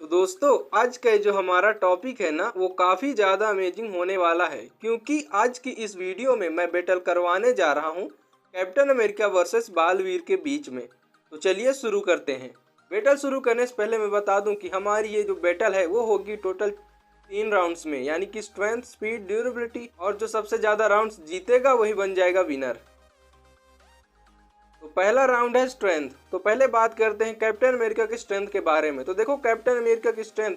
तो दोस्तों आज का जो हमारा टॉपिक है ना वो काफ़ी ज़्यादा अमेजिंग होने वाला है, क्योंकि आज की इस वीडियो में मैं बैटल करवाने जा रहा हूँ कैप्टन अमेरिका वर्सेस बालवीर के बीच में। तो चलिए शुरू करते हैं। बैटल शुरू करने से पहले मैं बता दूं कि हमारी ये जो बैटल है वो होगी टोटल 3 राउंड्स में, यानी कि स्ट्रेंथ, स्पीड, ड्यूरेबिलिटी, और जो सबसे ज़्यादा राउंड्स जीतेगा वही बन जाएगा विनर। तो पहला राउंड है स्ट्रेंथ। तो पहले बात करते हैं कैप्टन अमेरिका की स्ट्रेंथ के बारे में। तो देखो कैप्टन अमेरिका की स्ट्रेंथ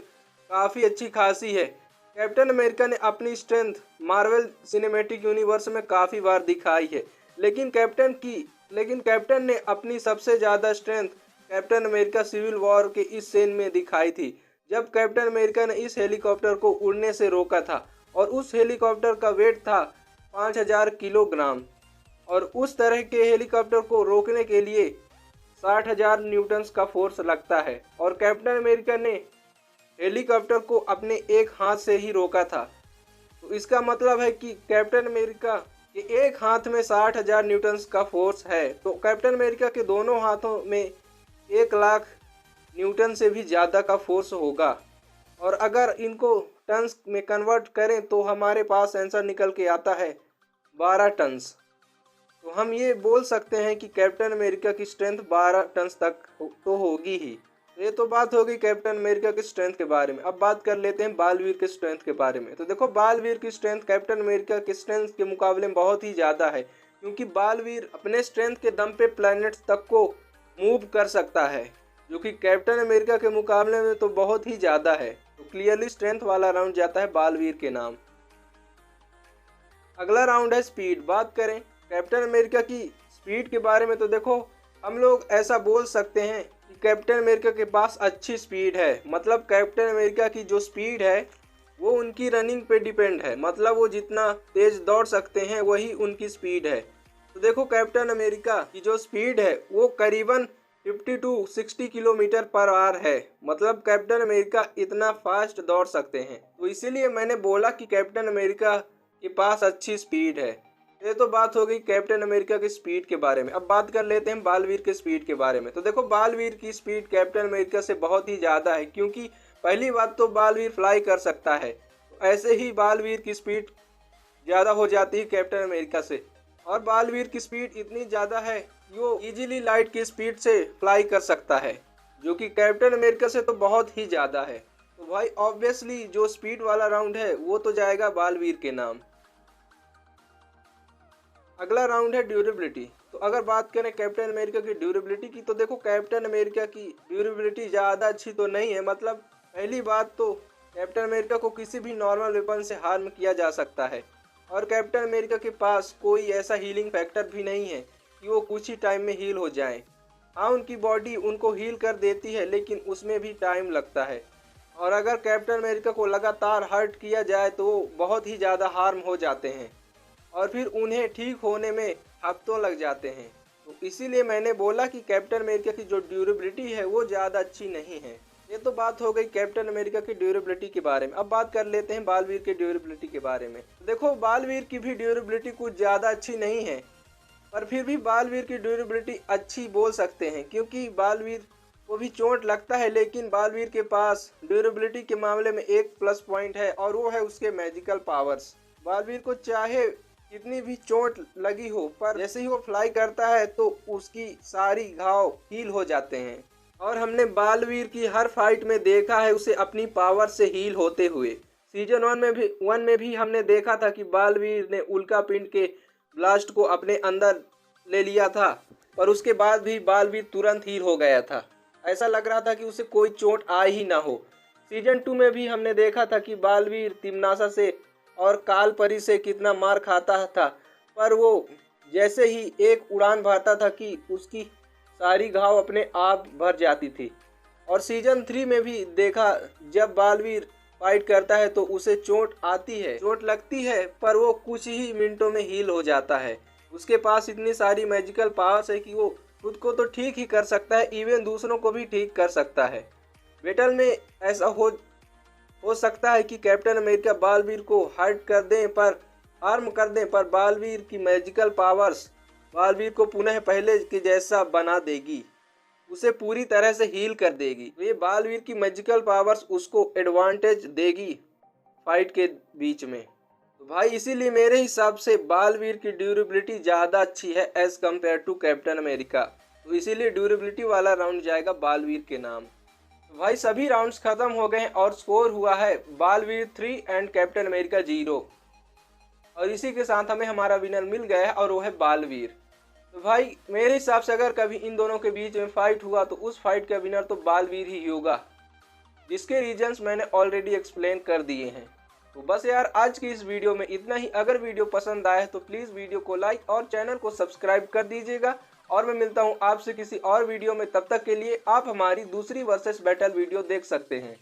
काफ़ी अच्छी खासी है। कैप्टन अमेरिका ने अपनी स्ट्रेंथ मार्वल सिनेमैटिक यूनिवर्स में काफ़ी बार दिखाई है, लेकिन कैप्टन ने अपनी सबसे ज़्यादा strength Captain America Civil War के इस सीन में दिखाई थी, जब कैप्टन अमेरिका ने इस हेलीकॉप्टर को उड़ने से रोका था और उस हेलीकॉप्टर का वेट था 5000 किलोग्राम, और उस तरह के हेलीकॉप्टर को रोकने के लिए 60,000 न्यूटन्स का फोर्स लगता है, और कैप्टन अमेरिका ने हेलीकॉप्टर को अपने एक हाथ से ही रोका था। तो इसका मतलब है कि कैप्टन अमेरिका के एक हाथ में 60,000 न्यूटन्स का फोर्स है, तो कैप्टन अमेरिका के दोनों हाथों में 1 लाख न्यूटन से भी ज़्यादा का फोर्स होगा। और अगर इनको टन्स में कन्वर्ट करें तो हमारे पास आंसर निकल के आता है 12 टन्स। तो हम ये बोल सकते हैं कि कैप्टन अमेरिका की स्ट्रेंथ 12 टन तक तो होगी ही। तो ये तो बात होगी कैप्टन अमेरिका की स्ट्रेंथ के बारे में। अब बात कर लेते हैं बालवीर के स्ट्रेंथ के बारे में। तो देखो बालवीर की स्ट्रेंथ कैप्टन अमेरिका की स्ट्रेंथ के मुकाबले में बहुत ही ज़्यादा है, क्योंकि बालवीर अपने स्ट्रेंथ के दम पे प्लैनेट्स तक को मूव कर सकता है, जो कि कैप्टन अमेरिका के मुकाबले में तो बहुत ही ज़्यादा है। तो क्लियरली स्ट्रेंथ वाला राउंड जाता है बालवीर के नाम। अगला राउंड है स्पीड। बात करें कैप्टन अमेरिका की स्पीड के बारे में, तो देखो हम लोग ऐसा बोल सकते हैं कि कैप्टन अमेरिका के पास अच्छी स्पीड है। मतलब कैप्टन अमेरिका की जो स्पीड है वो उनकी रनिंग पे डिपेंड है, मतलब वो जितना तेज दौड़ सकते हैं वही उनकी स्पीड है। तो देखो कैप्टन अमेरिका की जो स्पीड है वो करीबन 50 to 60 किलोमीटर पर आवर है, मतलब कैप्टन अमेरिका इतना फास्ट दौड़ सकते हैं। तो इसीलिए मैंने बोला कि कैप्टन अमेरिका के पास अच्छी स्पीड है। ये तो बात हो गई कैप्टन अमेरिका की स्पीड के बारे में। अब बात कर लेते हैं बालवीर के स्पीड के बारे में। तो देखो बालवीर की स्पीड कैप्टन अमेरिका से बहुत ही ज़्यादा है, क्योंकि पहली बात तो बालवीर फ्लाई कर सकता है, तो ऐसे ही बालवीर की स्पीड ज़्यादा हो जाती है कैप्टन अमेरिका से। और बालवीर की स्पीड इतनी ज़्यादा है कि वो इजीली लाइट की स्पीड से फ्लाई कर सकता है, जो कि कैप्टन अमेरिका से तो बहुत ही ज़्यादा है। तो भाई ऑब्वियसली जो स्पीड वाला राउंड है वो तो जाएगा बालवीर के नाम। अगला राउंड है ड्यूरेबिलिटी। तो अगर बात करें कैप्टन अमेरिका की ड्यूरेबिलिटी की, तो देखो कैप्टन अमेरिका की ड्यूरेबिलिटी ज़्यादा अच्छी तो नहीं है। मतलब पहली बात तो कैप्टन अमेरिका को किसी भी नॉर्मल वेपन से हार्म किया जा सकता है, और कैप्टन अमेरिका के पास कोई ऐसा हीलिंग फैक्टर भी नहीं है कि वो कुछ ही टाइम में हील हो जाएं। हाँ, उनकी बॉडी उनको हील कर देती है, लेकिन उसमें भी टाइम लगता है। और अगर कैप्टन अमेरिका को लगातार हर्ट किया जाए तो वो बहुत ही ज़्यादा हार्म हो जाते हैं, और फिर उन्हें ठीक होने में हफ्तों लग जाते हैं। तो इसीलिए मैंने बोला कि कैप्टन अमेरिका की जो ड्यूरेबिलिटी है वो ज़्यादा अच्छी नहीं है। ये तो बात हो गई कैप्टन अमेरिका की ड्यूरेबिलिटी के बारे में। अब बात कर लेते हैं बालवीर के ड्यूरेबिलिटी के बारे में। देखो बालवीर की भी ड्यूरेबिलिटी कुछ ज़्यादा अच्छी नहीं है, पर फिर भी बालवीर की ड्यूरेबिलिटी अच्छी बोल सकते हैं, क्योंकि बालवीर को भी चोट लगता है, लेकिन बालवीर के पास ड्यूरेबिलिटी के मामले में एक प्लस पॉइंट है, और वो है उसके मैजिकल पावर्स। बालवीर को चाहे कितनी भी चोट लगी हो, पर जैसे ही वो फ्लाई करता है तो उसकी सारी घाव हील हो जाते हैं। और हमने बालवीर की हर फाइट में देखा है उसे अपनी पावर से हील होते हुए। सीजन 1 में भी हमने देखा था कि बालवीर ने उल्का पिंड के ब्लास्ट को अपने अंदर ले लिया था, पर उसके बाद भी बालवीर तुरंत हील हो गया था। ऐसा लग रहा था कि उसे कोई चोट आ ही ना हो। सीजन 2 में भी हमने देखा था कि बालवीर तिमनासा से और काल परी से कितना मार खाता था, पर वो जैसे ही एक उड़ान भरता था कि उसकी सारी घाव अपने आप भर जाती थी। और सीजन 3 में भी देखा, जब बालवीर फाइट करता है तो उसे चोट लगती है, पर वो कुछ ही मिनटों में हील हो जाता है। उसके पास इतनी सारी मैजिकल पावर्स है कि वो खुद को तो ठीक ही कर सकता है, इवन दूसरों को भी ठीक कर सकता है। बैटल में ऐसा हो सकता है कि कैप्टन अमेरिका बालवीर को हार्म कर दें, पर बालवीर की मैजिकल पावर्स बालवीर को पुनः पहले के जैसा बना देगी। उसे पूरी तरह से हील कर देगी। तो ये बालवीर की मैजिकल पावर्स उसको एडवांटेज देगी फाइट के बीच में। तो भाई इसीलिए मेरे हिसाब से बालवीर की ड्यूरेबिलिटी ज़्यादा अच्छी है as compare to Captain America. तो इसीलिए ड्यूरेबिलिटी वाला राउंड जाएगा बालवीर के नाम। तो भाई सभी राउंड्स खत्म हो गए हैं और स्कोर हुआ है बालवीर 3 एंड कैप्टन अमेरिका 0। और इसी के साथ हमें हमारा विनर मिल गया है और वो है बालवीर। तो भाई मेरे हिसाब से अगर कभी इन दोनों के बीच में फाइट हुआ तो उस फाइट का विनर तो बालवीर ही होगा, जिसके रीजंस मैंने ऑलरेडी एक्सप्लेन कर दिए हैं। तो बस यार आज की इस वीडियो में इतना ही। अगर वीडियो पसंद आए तो प्लीज़ वीडियो को लाइक और चैनल को सब्सक्राइब कर दीजिएगा। और मैं मिलता हूँ आपसे किसी और वीडियो में, तब तक के लिए आप हमारी दूसरी वर्सेस बैटल वीडियो देख सकते हैं।